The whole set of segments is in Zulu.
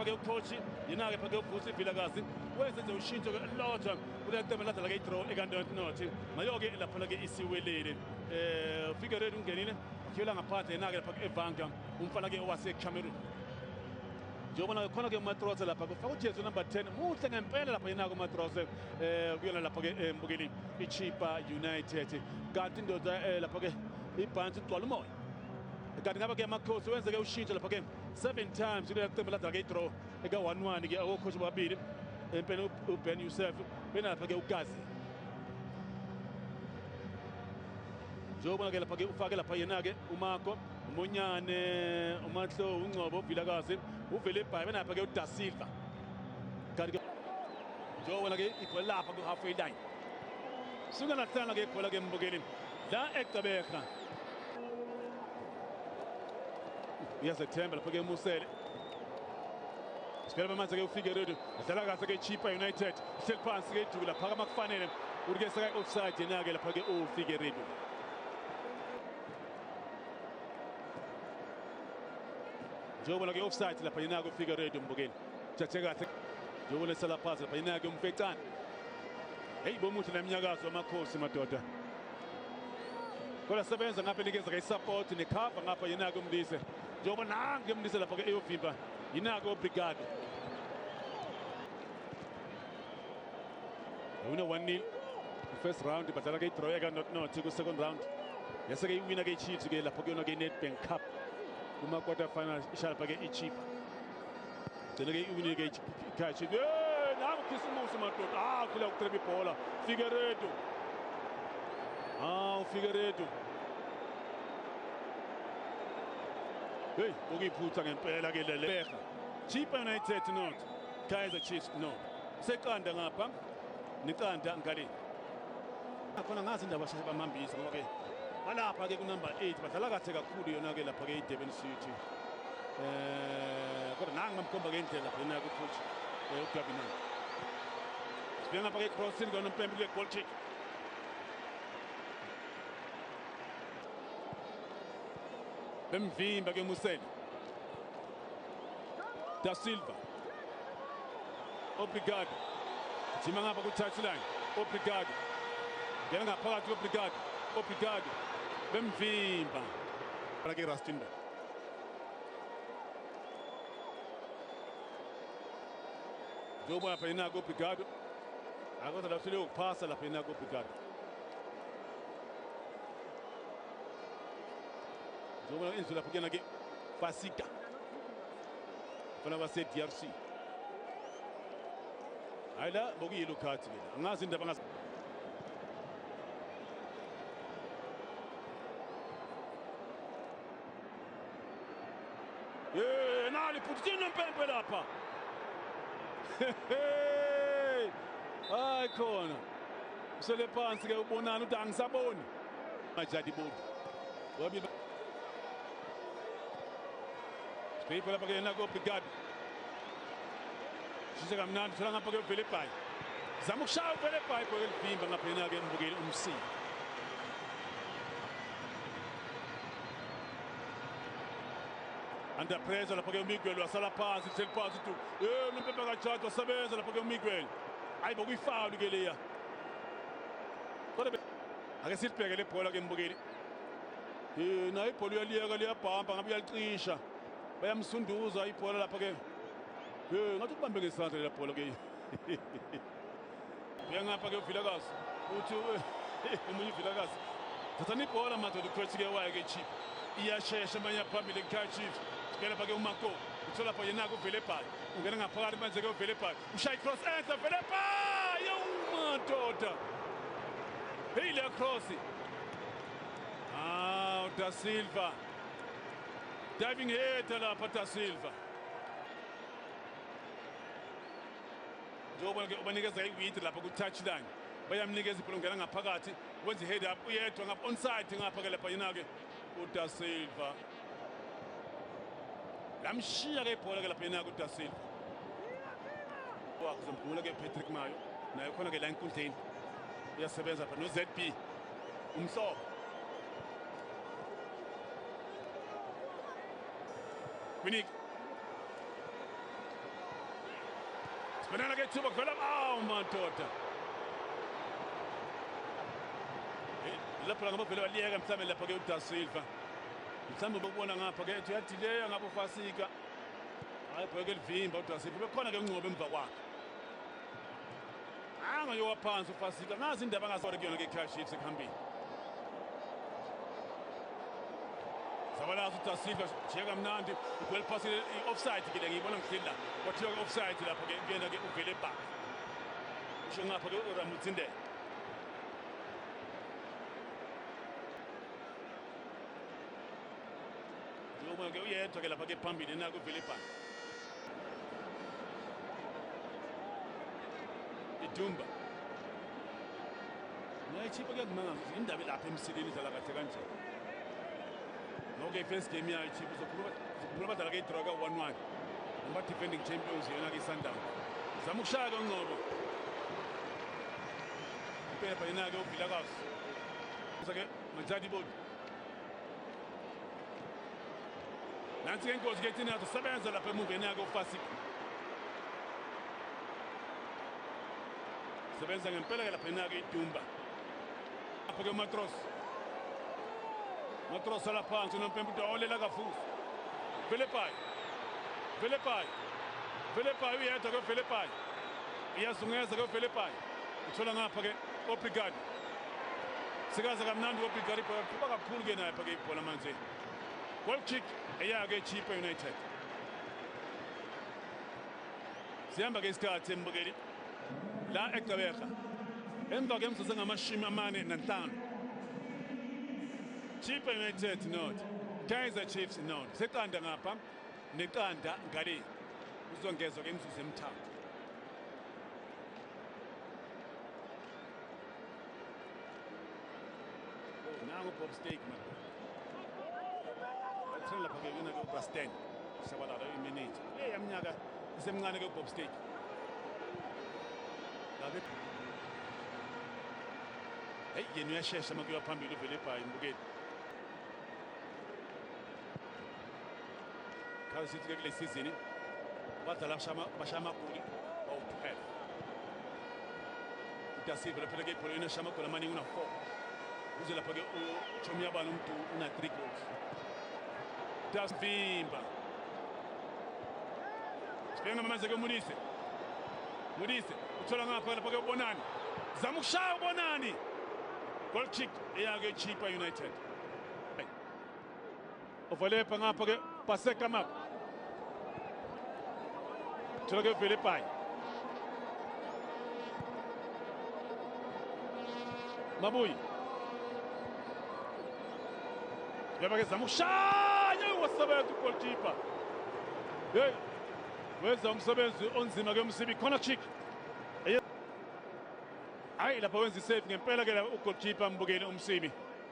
Ke ucoach yena-ke phake uBusi Vilakazi wenze nje ushintsho lodwa kulentebe ladala ke idraw ekanti not mayo-ke lapha ke isiwelele Figueiredo ungenile wakhiyela ngaphandle yena-ke lapha evanga umfana ke waseCameroon njengobona khona ke uMatrose lapha kufaka ujezi number 10 muhle ngempela lapha yena-ke uMatrose kuyona lapha ke mbukeli iChippa United kanti indoda lapha ke ibhanti igcwala umoya kanti ngaba ke amakhosi wenze ke ushintsho lapha ke 7 times kule qembu ladala ke idraw eka 1-1 ke awokhoshi babili empela uBen Yusuf benapha ke uGazi njengobona ke lapha ke ufake lapha yena ke uMarco uMonyane uMahlo uNgcobo Vilakazi uvele ebhayi benapha ke uDa Silva kanti ke njengobona ke ibhola lapha ku halfway line suka nahlana ke ibhola ke mbukeli la eGqeberha uyazethemba lapha ke Musele siphela manje ke uFigueiredo adlala kahle ke Chippa United hleli phansi ke iduku lapha kufanele ukuthi ke offside yena ke lapha ke uFigueiredo njengobona ke offside lapha yena ke uFigueiredo mbukeli thathe kahle njengobona sala phansi lapha yena ke umfecane hey bomuhle neminyakazo amakhosi madoda kodwa sebenza ngapha nikeza ke support necover ngapha yena ke umlise njengoba nange umlise lapha ke eyovimba yina ke obrigado una 1-0 first round badlala ke idraw eka not ku second round yase ke iwina ke iChiefs ke lapha ke yona ke Nedbank Cup kuma quarter final ishala lapha ke iChippa gcina ke iwina ke iChiefs nangu Khisimusi madoda khula ukutreba ibhola Figueiredo uFigueiredo hey ukuyiphutha ngempela ke lele Chippa United not Kaizer Chiefs no seqanda ngapha niqanda ngale khona ngazi indaba shaya bamambisa ngoba ke balapha ke ku number 8 badlala kahle kakhulu yona ke lapha ke iDurban City kodwa nangi bamkhomba ke indlela lapha yena ku coach uGavin sibona ngapha ke crossing kona umpembe ke goal kick bemvimba ke Musele Da Silva Obrigado jima ngapha ku touchline Obrigado ngena ngaphakathi Obrigado bemvimba para ke Rustenburg njengoba lapha yena ku Obrigado akoza la uhlele ukuphasa lapha yena ku Obrigado njengoba indlela lapha kuyena ke Fasika fana base DRC hayla bokuyilo khathi ke angazi indaba ngazi nali Putin mpempe lapha hayi khona usele phansi ke ubonana ukuthi angisaboni majadi bobu wabili People lapha ke yena ku Obrigado sise kamnandi thola ngapha ke uvele ebhayi zama ukushaya uvele ebhayi bhoke livimba ngapha yena ke mbukeli umsi under pressure lapha ke uMiguel wasala phansi hleli phansi tu nompempe kaJaji wasebenza lapha ke uMiguel hayi bokuyifoul ke leya kodwa ake silibheke le bhola ke mbukeli na ibhola uyaliyeka liyabhamba ngabe uyalicisha bayamsunduza ibhola lapha ke ngathi kubambe ngesandla le bhola ke uyangapha ke uVilakazi uthi umunye uVilakazi thathani ibhola manje ucross ke waye ke Chippa iyashesha manje phambili eKaizer Chiefs ngena lapha ke uMarco uthola lapha yena uvele ebhayi ungena ngaphakathi manje ke uvele ebhayi ushaya cross enhle vele ebhayi madoda hey le cross Da Silva diving header lapha Da Silva njengoba ke ubanikeza i-width lapha ku touchline bayamnikeza ibhola ngena ngaphakathi wenza head up uyedwa ngapha onside ngapha ke lapha yena ke uDa Silva lamshiya ke ibhola ke lapha yena ku Da Silva wakuzomphula ke Patrick Mayo naye khona ke la enkundleni uyasebenza lapha no ZB umhlobo Winnie sibonela ke ithuba kuvela madoda lapho la ngabavele waliyeka mhlawumbe lapha ke uDa Silva mhlawumbe bokubona ngapha ke ethi uyadileya ngapha uFasika hayi bheke livimba uDa Silva bekhona ke ungcobo emva kwakhe angayowa phansi uFasika ngazi indaba angasore kuyona ke Kaizer Chiefs ekuhambeni sabalazi uDa Silva jeka mnandi ugwele pass i-offside ke ngiyibona ngihleli la kwathiwa ke offside lapha ke kuyena ke uvele back usho ngapha ke uRamutsindela uma ke uyedwa ke lapha ke phambili nako uvele back Idumba nayichipa ke kumangaza indaba lapha emsilini dlala kahle kanje okay first game yayo ichipa zokhuluma badlala ke draw ka 1-1 ngaba defending champions yona ke Sundown zama ukushaya ke Ngcobo phepha yena ke uVilakazi sake Manjadi Bodi nansi ke inkosi ke thina sisebenza lapha emuveni yakhe uFasika sebenza ngempela ke lapha yena ke Idumba lapha ke Matros la phansi unompembe udolela kafuthi Velepai uyedwa ke Velepai iyazungeza ke Velepai uthola ngapha ke Obrigado sikaza kamnandi Obrigado phuba kakhulu ke naye phake ibhola manje goal kick eyake Chippa United sihamba ke isikhathi embukeli la eGqeberha emva ke emzuzu ngamashumi amane nanhlanu Chippa United not Kaizer Chiefs not seqanda ngapha neqanda ngale uzongezwa ke imzuzu emithathu nangu Bob Steak man athela lapha ke yena ke uBasten sabalala iminute yamnyaka isemncane ke uBob Steak labe hey yena uyashesha makuya phambili uvele ebhayi mbukeli Kaizer Chiefs ke kule season badlala bashama goli awuphela uDa Silva lapha ke ibhola inashama goli amaningi una 4 uze lapha ke uChomi Yabana umuntu una 3 goals Das Vimba Sibena manje ke Modise uthola ngapha lapha ke ubonani zama ukushaya ubonani goal kick eyake Chippa United overlap ngapha ke Paseka map uthola ke Velepai Mabuyi yaba ke zama ukushaya wasebenza uGoalkeeper hey wenza umsebenzi onzima ke Msibi corner kick hayi lapha wenza isave ngempela ke uGoalkeeper mbukeli uMsibi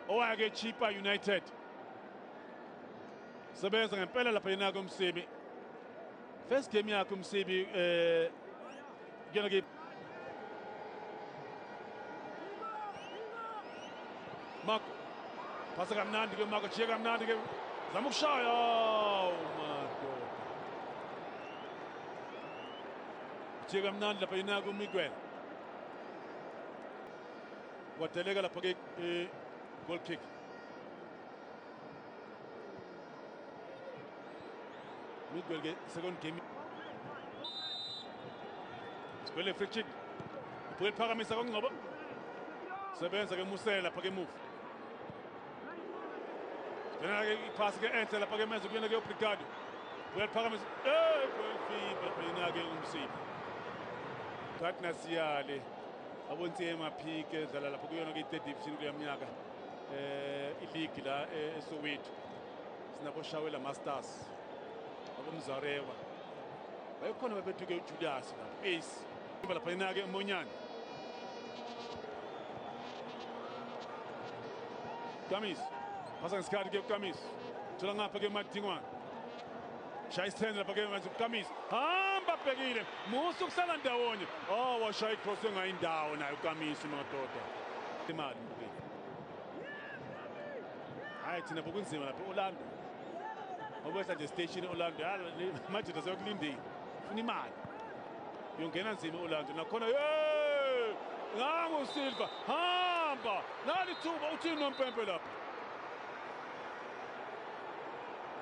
owake Chippa United sebenza ngempela lapha yena ke uMsibi first game yakhe uMsibi kuyona ke Mark pasa kamnandi ke Mark chiyeka kamnandi ke zama ukushaya madoda chiyeka kamnandi lapha yena ke uMiguel wateleka lapha ke goal kick Miguel ke second game Sibele free kick Puel phakamisa koNgcobo sebenza ke Musela lapha ke move Bena ke ipass ke enhle lapha ke menze kuyena ke Obrigado Puel phakamisa goal feed lapha yena ke uMsibi Gardner Siyale abonse emaphike dlala lapha kuyona ke i3rd division kuyaminyaka ileague la eSoweto sinabo Shawela Masters abomzarewa bayikhona bebethu ke uJulius lapha ace lapha yena ke Monyane Kamis pasa ngesikhathi ke Kamis thola ngapha ke Madingwane shaya isithende lapha ke manje Kamis hamba bhekile musu kusala ndawonye washaya icross engayindawo nayo Kamis madoda imali mbukeli hayi thina bokunzima lapha Orlando obesa nje station Orlando manje seyokulindile funa imali uyongena nzima uLanto nakhona nangu Silva hamba nali thuba uthini noMpempe lapha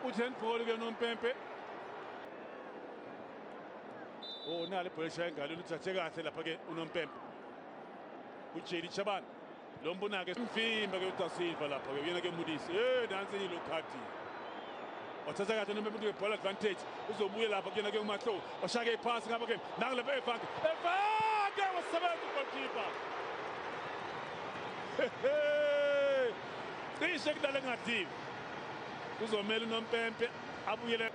uthi handball ke noMpempe nali ibhola eshaya engalweni uthathe kahle lapha ke unoMpempe uJeli Chabane lo mbona ke mvimba ke uDa Silva lapha ke uyena ke Modise nansi yilo khadi wathatha kahle noMpempe ke ball advantage uzobuye lapha kuyena ke uMahlo washaya iphasi ngapha ke nangalapha eFanke wasebenza goalkeeper cishe kudala ngadivi kuzomela unoMpempe abuyele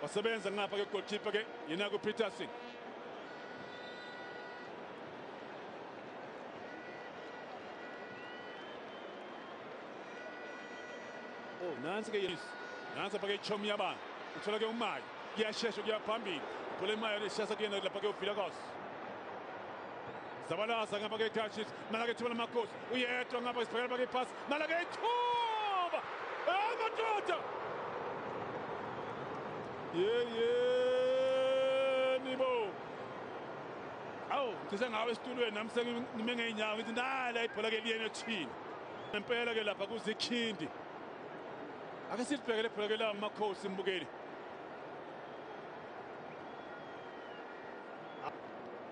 wasebenza ngapha ke goalkeeper ke yena ku Peterson nansi ke nansi apha ke Chomyabana uthola ke uMayo kuyashesha kuya phambili kule Mayo leshasa kuyena lapha ke uVilakazi Zabalasa ngapha ke Kachis nala ke Thula Makhosi uyedwa ngapha isibhekela lapha ke pass nala ke ithuba amadoda nibo ngise ngawe esitulweni nami sengime ngeenyawo ngithi nala ibhola ke liyena thini impela ke lapha kuzikhindi ake sibhekele ibhola ke la Makhosi mbukeli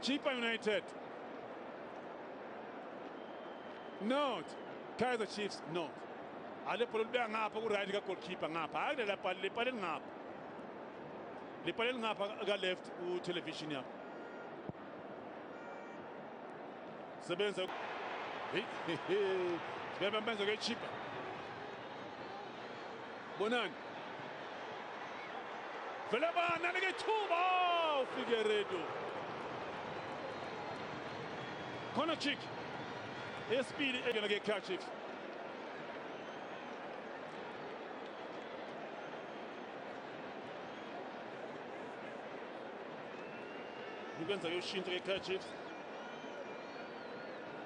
Chippa United not Kaizer Chiefs not ale bhola libeka ngapha ku right ka goalkeeper ngapha hayi lapha lepaleni ngapha ka left ku television yakho sebenza sebenza ke Chippa bonani Velabana ke thuba Figueiredo corner kick speed egena ke Kachif ukwenza ke ushintsho ke Kachif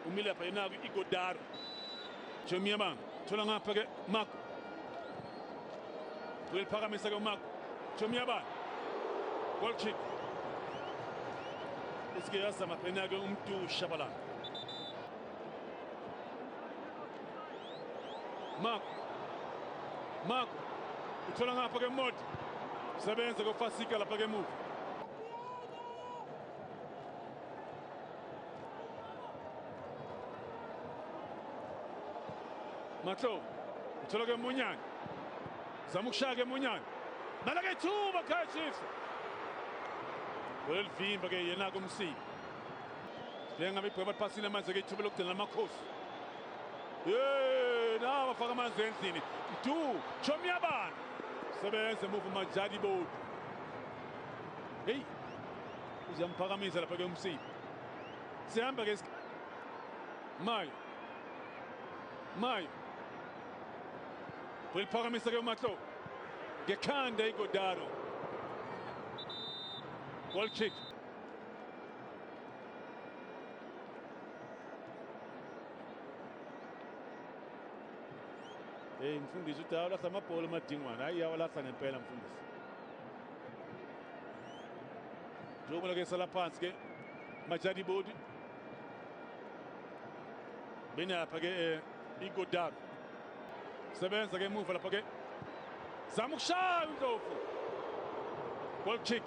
umile lapha yena ku Igodaro Chomyabana thola ngapha ke Marco uyiphakamisa ke uMarco Chomyabana goal kick isike yazama phena ke uMdu Shabalala Marco uthola ngapha ke Modi sebenza ke Fasika lapha ke move Matlo uthola ke Munyane zama ukushaya ke Munyane nala ke thuba Kaizer Chiefs welivimba ke yena kumsibi njengabe ibhweba liphasile manje ke ithuba lokugcina lamakhosi na bafaka amanzi endlini Mdu Chomyabana sebenze move Majadi Board uzamphakamisa lapha ke umsibi sihamba ke Mayo weliphakamisa ke uMahlo ngekhanda Igodaro goal kick mfundisi uthi awulahla amabhola amadingwane hayi awalahla ngempela mfundisi njengoba ke sala phansi ke Majadi Board benapha ke Igodaro sebenza ke emuva lapha ke zama ukushaya uNdlovu goal kick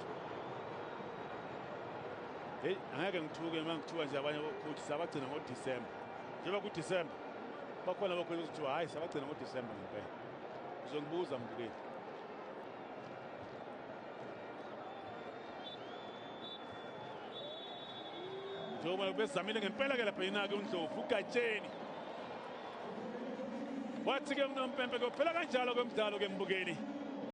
angeke ngithuke mangithuka nje abanye coach sabagcina ngoDisemba njengoba kuDisemba bakhona abakhwela ukuthiwa hayi sabagcina ngoDisemba ngempela uzongibuza mbukeli njengoba bezamile ngempela ke lapha yena ke uNdlovu uGatsheni wathi ke uNoMpempe kophela kanjalo kwemidlalo ke mbukeli